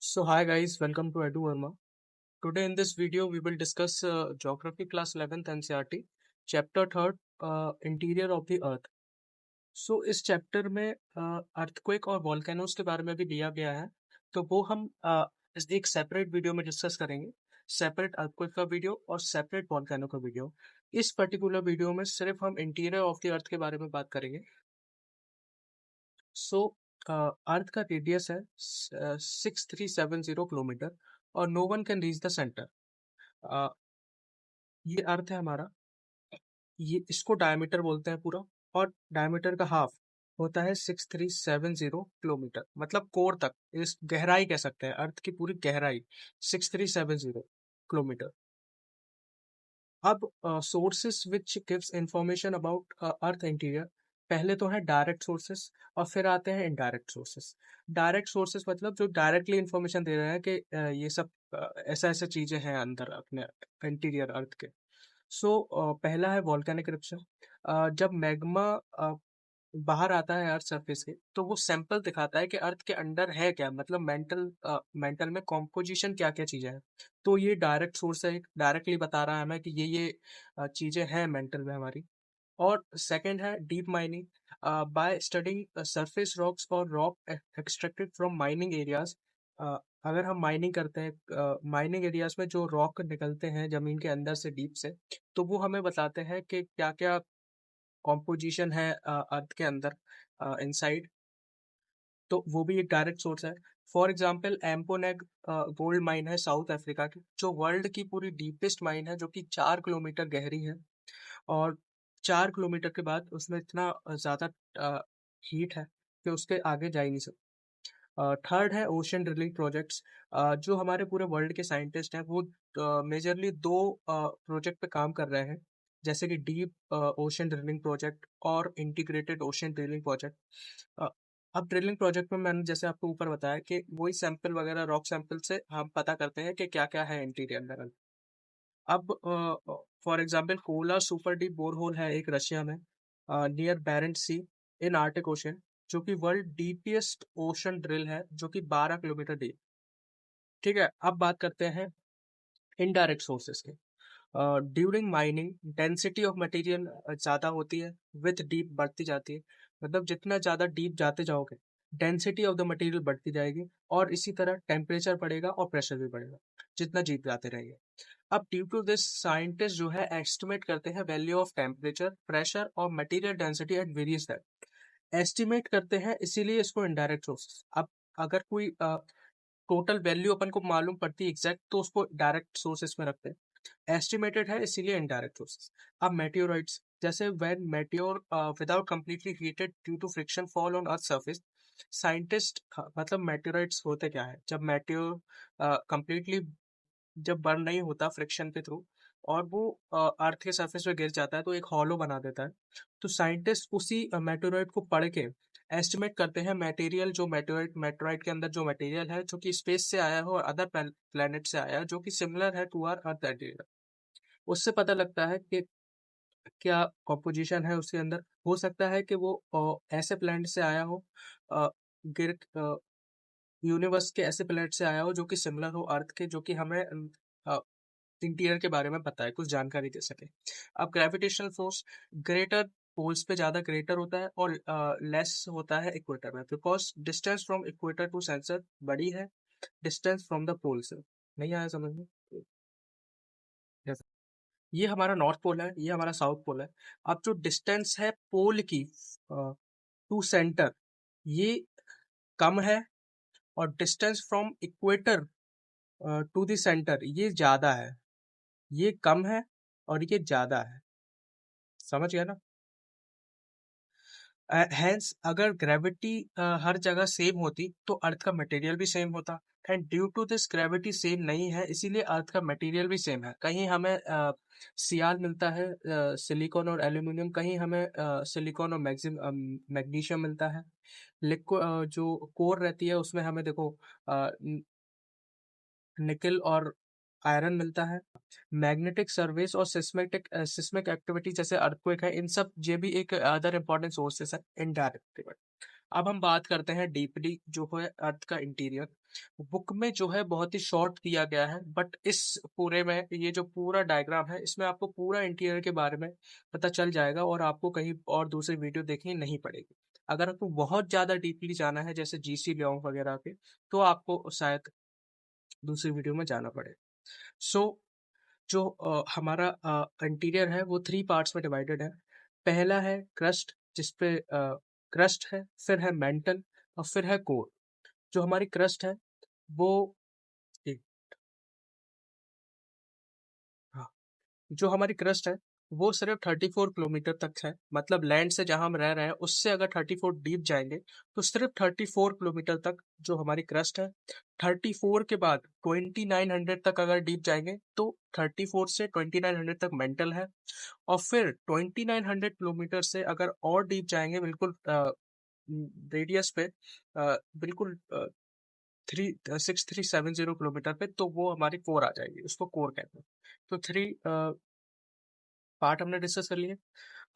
So hi guys, welcome to Edu Verma. Today in this video we will discuss Geography class 11th NCERT, chapter 3rd, Interior of the Earth. So इस chapter में earthquake और volcanoes के बारे में भी दिया गया है, तो वो हम एक सेपरेट वीडियो में डिस्कस करेंगे। सेपरेट अर्थक्वेक का वीडियो और सेपरेट वॉल्केनो का वीडियो। इस पर्टिकुलर वीडियो में सिर्फ हम इंटीरियर ऑफ द अर्थ के बारे में बात करेंगे। सो अर्थ का रेडियस है 6370 किलोमीटर और no one can reach the centre. ये अर्थ है हमारा, ये इसको डायमीटर बोलते हैं पूरा, और डायमीटर का हाफ होता है 6370 किलोमीटर, मतलब कोर तक, इस गहराई कह सकते हैं, अर्थ की पूरी गहराई 6370 किलोमीटर। अब sources which gives information about earth interior, पहले तो है डायरेक्ट सोर्सेस और फिर आते हैं इनडायरेक्ट सोर्सेस। डायरेक्ट सोर्सेस मतलब जो डायरेक्टली इंफॉर्मेशन दे रहे हैं कि ये सब ऐसा ऐसा चीजें हैं अंदर अपने इंटीरियर अर्थ के। सो पहला है वॉल्केनिक इरप्शन। जब मैग्मा बाहर आता है अर्थ सरफेस के, तो वो सैंपल दिखाता है कि अर्थ के अंदर है क्या, मतलब मेंटल में कॉम्पोजिशन क्या क्या चीजें हैं। तो ये डायरेक्ट सोर्स है, डायरेक्टली बता रहा है हमें कि ये चीजें हैं मेंटल में हमारी। और सेकंड है deep mining. By studying surface rocks और rock extracted from mining areas. अगर हम माइनिंग करते हैं माइनिंग एरियाज में जो रॉक निकलते हैं जमीन के अंदर से, डीप से, तो वो हमें बताते हैं कि क्या क्या कॉम्पोजिशन है अर्थ के अंदर इनसाइड। तो वो भी एक डायरेक्ट सोर्स है। फॉर एग्जाम्पल एम्पोनेग गोल्ड माइन है साउथ अफ्रीका की, जो वर्ल्ड की पूरी डीपेस्ट माइन है, जो कि 4 किलोमीटर गहरी है। और 4 किलोमीटर के बाद उसमें इतना ज़्यादा हीट है कि उसके आगे जा ही नहीं सकते। थर्ड है ओशन ड्रिलिंग प्रोजेक्ट्स। जो हमारे पूरे वर्ल्ड के साइंटिस्ट हैं वो मेजरली दो प्रोजेक्ट पे काम कर रहे हैं, जैसे कि डीप ओशन ड्रिलिंग प्रोजेक्ट और इंटीग्रेटेड ओशन ड्रिलिंग प्रोजेक्ट। अब ड्रिलिंग प्रोजेक्ट में मैंने जैसे आपको ऊपर बताया कि वही सैंपल वगैरह, रॉक सैंपल से हम पता करते हैं कि क्या क्या है इंटीरियर लेवल। अब for example Kola super deep borehole है एक रशिया में, नियर बैरेंट सी इन आर्टिक ओशन, जो कि वर्ल्ड डीपेस्ट ओशन ड्रिल है, जो कि 12 किलोमीटर डीप। ठीक है, अब बात करते हैं इनडायरेक्ट सोर्सेस के। During mining density of material ज़्यादा होती है, विथ डीप बढ़ती जाती है। मतलब जितना ज़्यादा डीप जाते जाओगे, डेंसिटी ऑफ द मटेरियल बढ़ती जाएगी, और इसी तरह टेम्परेचर बढ़ेगा और प्रेशर भी बढ़ेगा जितना डीप जाते रहेंगे। अब ड्यू टू दिस साइंटिस्ट जो है एस्टिमेट करते हैं वैल्यू ऑफ टेम्परेचर, प्रेशर और material density at various depth. Estimate करते हैं, इसीलिए इसको इनडायरेक्ट सोर्स। अब अगर कोई टोटल वैल्यू अपन को मालूम पड़ती है एग्जैक्ट, तो उसको डायरेक्ट सोर्सेस में रखते हैं। एस्टिमेटेड है इसीलिए इनडायरेक्ट सोर्सेस। अब मेटेओराइट्स, जैसे when meteor without completely heated due to friction fall on earth surface. Scientist, मतलब मेटेओराइट्स होते क्या है, जब मेटेओर कंप्लीटली जब बर्न नहीं होता फ्रिक्शन के थ्रू, और वो अर्थ के सरफेस पे गिर जाता है तो एक हॉलो बना देता है। तो साइंटिस्ट उसी मेटेरोइड को पढ़ के एस्टिमेट करते हैं मटेरियल, जो मेटेरोइड के अंदर जो मटेरियल है, जो कि स्पेस से आया हो और अदर प्लेनेट से आया हो, जो कि सिमिलर है टू आवर अर्थ एरिया। उससे पता लगता है कि क्या कॉम्पोजिशन है उसके अंदर। हो सकता है कि वो ऐसे प्लैनेट से आया हो, अ, गिर यूनिवर्स के ऐसे प्लैनेट से आया हो जो कि सिमिलर हो अर्थ के, जो कि हमें इंटीरियर के बारे में पता है, कुछ जानकारी दे सके। अब ग्रेविटेशनल फोर्स, ग्रेटर पोल्स पे ज़्यादा ग्रेटर होता है और लेस होता है इक्वेटर में, because distance from equator to sensor बड़ी है डिस्टेंस फ्रॉम द पोल से। नहीं आया समझ में? Yes. ये हमारा नॉर्थ पोल है, ये हमारा साउथ पोल है। अब जो डिस्टेंस है पोल की टू सेंटर, ये कम है, और distance from equator to the centre ये ज़्यादा है। ये कम है और ये ज़्यादा है, समझ गया ना? हेंस अगर ग्रेविटी हर जगह सेम होती तो अर्थ का मटेरियल भी सेम होता। And due to this gravity same नहीं है, इसीलिए अर्थ का मटेरियल भी सेम है। कहीं हमें सियाल मिलता है, सिलिकॉन और एल्यूमिनियम, कहीं हमें सिलिकॉन और मैग्नीशियम मिलता है। जो कोर रहती है उसमें हमें देखो निकल और आयरन मिलता है। मैग्नेटिक सर्वेस और सिस्मिक एक्टिविटी जैसे अर्थक्वेक है, इन सब ये भी एक अदर इम्पोर्टेंट सोर्सेस है इनडायरेक्ट। अब हम बात करते हैं डीपली जो है अर्थ का इंटीरियर। बुक में जो है बहुत ही शॉर्ट दिया गया है, बट इस पूरे में ये जो पूरा डायग्राम है इसमें आपको पूरा इंटीरियर के बारे में पता चल जाएगा और आपको कहीं और दूसरी वीडियो देखनी नहीं पड़ेगी। अगर आपको बहुत ज़्यादा डीपली जाना है जैसे जीसी लियोंग वगैरह के, तो आपको शायद दूसरी वीडियो में जाना पड़े। सो जो हमारा इंटीरियर है वो 3 पार्ट्स में डिवाइडेड है। पहला है क्रस्ट, जिसपे क्रस्ट है, फिर है मेंटल और फिर है कोर। जो हमारी क्रस्ट है वो एक हाँ, जो हमारी क्रस्ट है वो सिर्फ 34 किलोमीटर तक है। मतलब लैंड से जहां हम रह रहे हैं उससे अगर 34 डीप जाएंगे तो सिर्फ 34 किलोमीटर तक जो हमारी क्रस्ट है। 34 के बाद 2900 तक अगर डीप जाएंगे तो 34 से 2900 तक मेंटल है। और फिर 2900 किलोमीटर से अगर और डीप जाएंगे बिल्कुल रेडियस पे, बिल्कुल 6370 किलोमीटर पे, तो वो हमारी कोर आ जाएगी, उसको कोर कहते हैं। तो 3 पार्ट हमने डिस्कस कर लिए।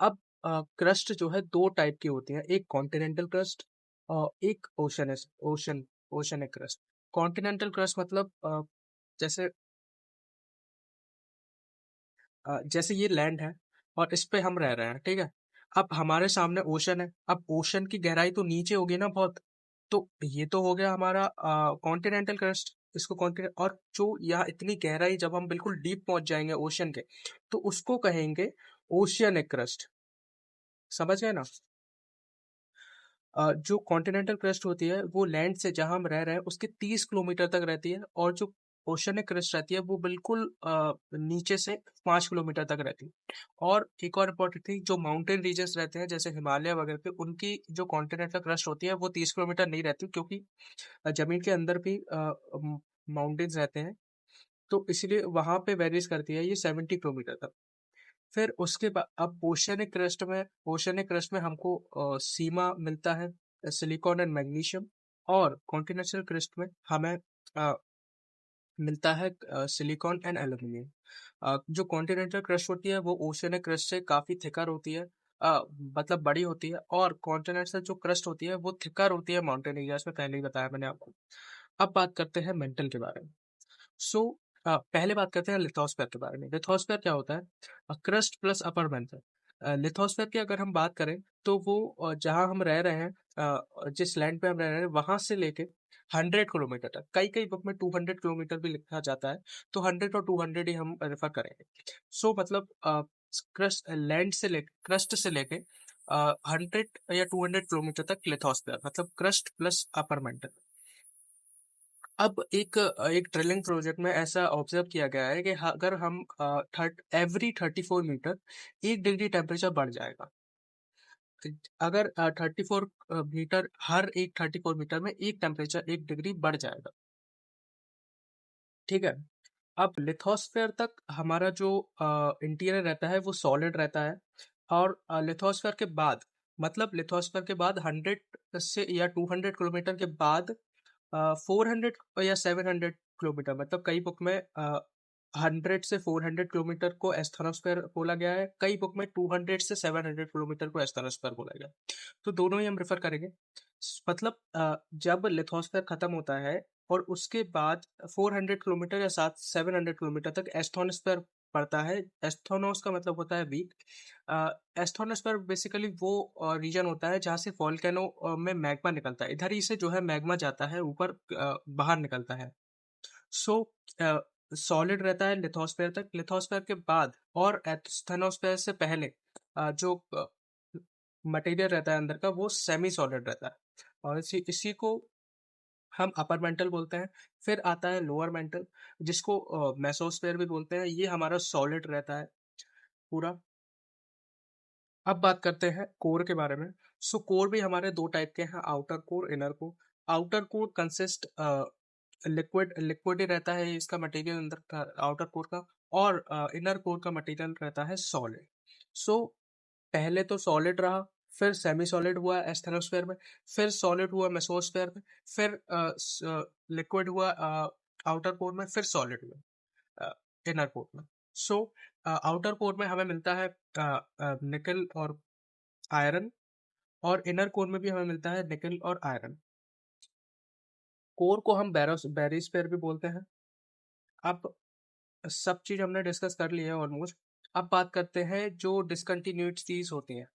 अब क्रस्ट जो है दो टाइप की होती है, एक कॉन्टिनेंटल क्रस्ट और एक ओशनिक क्रस्ट। कॉन्टिनेंटल क्रस्ट मतलब जैसे जैसे ये लैंड है और इस पे हम रह रहे हैं, ठीक है। अब हमारे सामने ओशन है, अब ओशन की गहराई तो नीचे होगी ना बहुत। तो ये तो हो गया हमारा कॉन्टिनेंटल क्रस्ट। इसको कॉन्टिनेंट, और जो यहाँ इतनी गहराई जब हम बिल्कुल डीप पहुंच जाएंगे ओशन के, तो उसको कहेंगे ओशियनिक क्रस्ट। समझ गए ना। जो कॉन्टिनेंटल क्रस्ट होती है वो लैंड से जहां हम रह रहे हैं उसके 30 किलोमीटर तक रहती है, और जो ओशनिक क्रस्ट रहती है वो बिल्कुल नीचे से 5 किलोमीटर तक रहती है। और एक और इम्पोर्टेंट थिंग, जो माउंटेन रीजन्स रहते हैं जैसे हिमालय वगैरह पे, उनकी जो कॉन्टिनेंटल क्रस्ट होती है वो 30 किलोमीटर नहीं रहती, क्योंकि जमीन के अंदर भी माउंटेन्स रहते हैं। तो इसलिए वहां पे वेरीज करती है ये 70 किलोमीटर तक। फिर उसके बाद अब ओशनिक क्रस्ट में हमको सीमा मिलता है सिलिकॉन एंड मैग्नीशियम। और कॉन्टिनेंटल क्रस्ट में हमें अ, मिलता है सिलिकॉन एंड एल्यूमिनियम। जो कॉन्टिनेंटल क्रस्ट होती है वो ओशनिक क्रस्ट से काफी थिकर होती है, मतलब बड़ी होती है। और कॉन्टिनेंटल जो क्रस्ट होती है वो थिकर होती है माउंटेन एरियाज में, पहले ही बताया मैंने आपको। अब बात करते हैं मेंटल के बारे में। सो पहले बात करते हैं लिथोस्फीयर के बारे में। लिथोस्फीयर क्या होता है? Crust plus upper mantle. Lithosphere की अगर हम बात करें तो वो जहां हम रह रहे हैं, जिस लैंड पे हम रह रहे हैं वहां से लेके 100 किलोमीटर तक, कई कई बुक में 200 किलोमीटर भी लिखा जाता है, तो 100 और 200 ही हम रेफर करेंगे। सो मतलब क्रस्ट से लेके 100 या 200 किलोमीटर तक लिथोस्फीयर, मतलब क्रस्ट प्लस अपर मैंटल। अब एक ड्रिलिंग प्रोजेक्ट में ऐसा ऑब्जर्व किया गया है कि अगर हम एवरी 34 मीटर 1 डिग्री टेम्परेचर बढ़ जाएगा। अगर 34 मीटर, हर एक 34 मीटर में एक टेम्परेचर 1 डिग्री बढ़ जाएगा, ठीक है। अब लिथोस्फेयर तक हमारा जो इंटीरियर रहता है वो सॉलिड रहता है। और लिथोस्फेयर के बाद, मतलब लिथोस्फेयर के बाद 100 से या 200 किलोमीटर के बाद 400 या 700 किलोमीटर, मतलब कई बुक में 100 से 400 किलोमीटर को एस्थनोस्फेयर बोला गया है, कई बुक में 200 से 700 किलोमीटर को एस्थनोस्फेयर बोला गया है। तो दोनों ही हम रेफर करेंगे। मतलब जब लिथोस्फेयर खत्म होता है और उसके बाद 400 किलोमीटर या 700 किलोमीटर तक एस्थोनोस्फेयर पड़ता है। एस्थोनोस का मतलब होता है वीक। एस्थोनोस्फेयर बेसिकली वो रीजन होता है जहाँ से वॉल्केनो में मैग्मा निकलता है, इधर ही से जो है मैग्मा जाता है ऊपर, बाहर निकलता है। सो सॉलिड रहता है लिथोस्फेयर तक। लिथोस्फेयर के बाद और एस्थेनोस्फेयर से पहले जो मटेरियल रहता है अंदर का वो सेमी सॉलिड रहता है, और इसी इसी को हम अपर मेंटल बोलते हैं। फिर आता है लोअर मेंटल, जिसको मेसोस्फेयर भी बोलते हैं। ये हमारा सॉलिड रहता है पूरा। अब बात करते हैं कोर के बारे में। सो कोर भी हमारे दो टाइप के हैं, outer core, inner core. Outer core consist liquid liquid ही रहता है इसका मटेरियल अंदर का, आउटर कोर का। और इनर कोर का मटेरियल रहता है सॉलिड। सो पहले तो सॉलिड रहा, फिर सेमी सॉलिड हुआ एस्थेनोस्फेयर में, फिर सॉलिड हुआ मेसोस्फेयर में, फिर लिक्विड हुआ आउटर कोर में, फिर सॉलिड हुआ इनर कोर में। सो आउटर कोर में हमें मिलता है निकल और आयरन। और इनर कोर में भी हमें मिलता है निकल और आयरन। कोर को हम बैरिस्फीयर भी बोलते हैं। अब सब चीज हमने डिस्कस कर ली है ऑलमोस्ट। अब बात करते हैं जो डिसकंटिन्यूटीज होती हैं।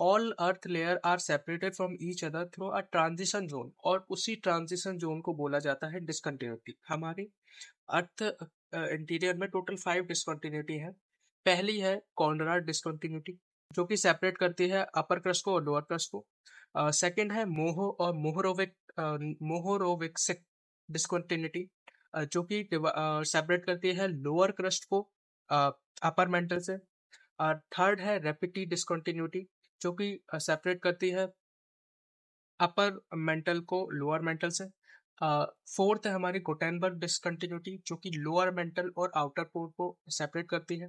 All earth layer are separated from each other through a transition zone, और उसी ट्रांजिशन जोन को बोला जाता है डिसकंटिन्यूटी। हमारी अर्थ इंटीरियर में टोटल 5 डिसकंटिन्यूटी है। पहली है कॉन्राड डिसकंटिन्यूटी, जो कि सेपरेट करती है अपर क्रस्ट को और लोअर क्रस्ट को। सेकंड है मोहो और मोहोरोविक्सिक डिसकंटिन्यूटी, जो कि सेपरेट करती है लोअर क्रस्ट को अपर मेंटल से। थर्ड है रेपिटी डिसकंटिन्यूटी, जो कि सेपरेट करती है अपर मेंटल को लोअर मेंटल से। फोर्थ है हमारी गुटेनबर्ग डिसकंटिन्यूटी, जो कि लोअर मेंटल और आउटर कोर को सेपरेट करती है।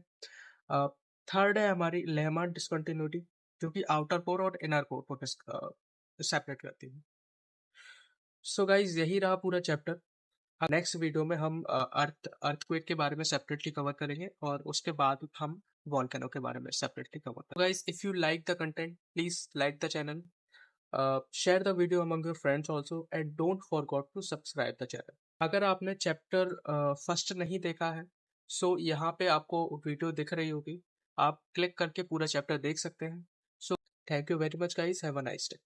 थर्ड है हमारी लेहमान डिसकंटिन्यूटी, जो कि आउटर कोर और इनर कोर को सेपरेट करती है। सो गाइज, यही रहा पूरा चैप्टर। नेक्स्ट वीडियो में हम अर्थक्वेक के बारे में सेपरेटली कवर करेंगे, और उसके बाद हम वॉल्केनो के बारे में सेपरेटली कवर करेंगे। Guys, if you like the content, please like the channel, share the video among your friends also, and don't forget to subscribe the channel। अगर आपने चैप्टर फर्स्ट नहीं देखा है, सो यहाँ पे आपको वीडियो दिख रही होगी, आप क्लिक करके पूरा चैप्टर देख सकते हैं। So thank you very much guys, have a nice day.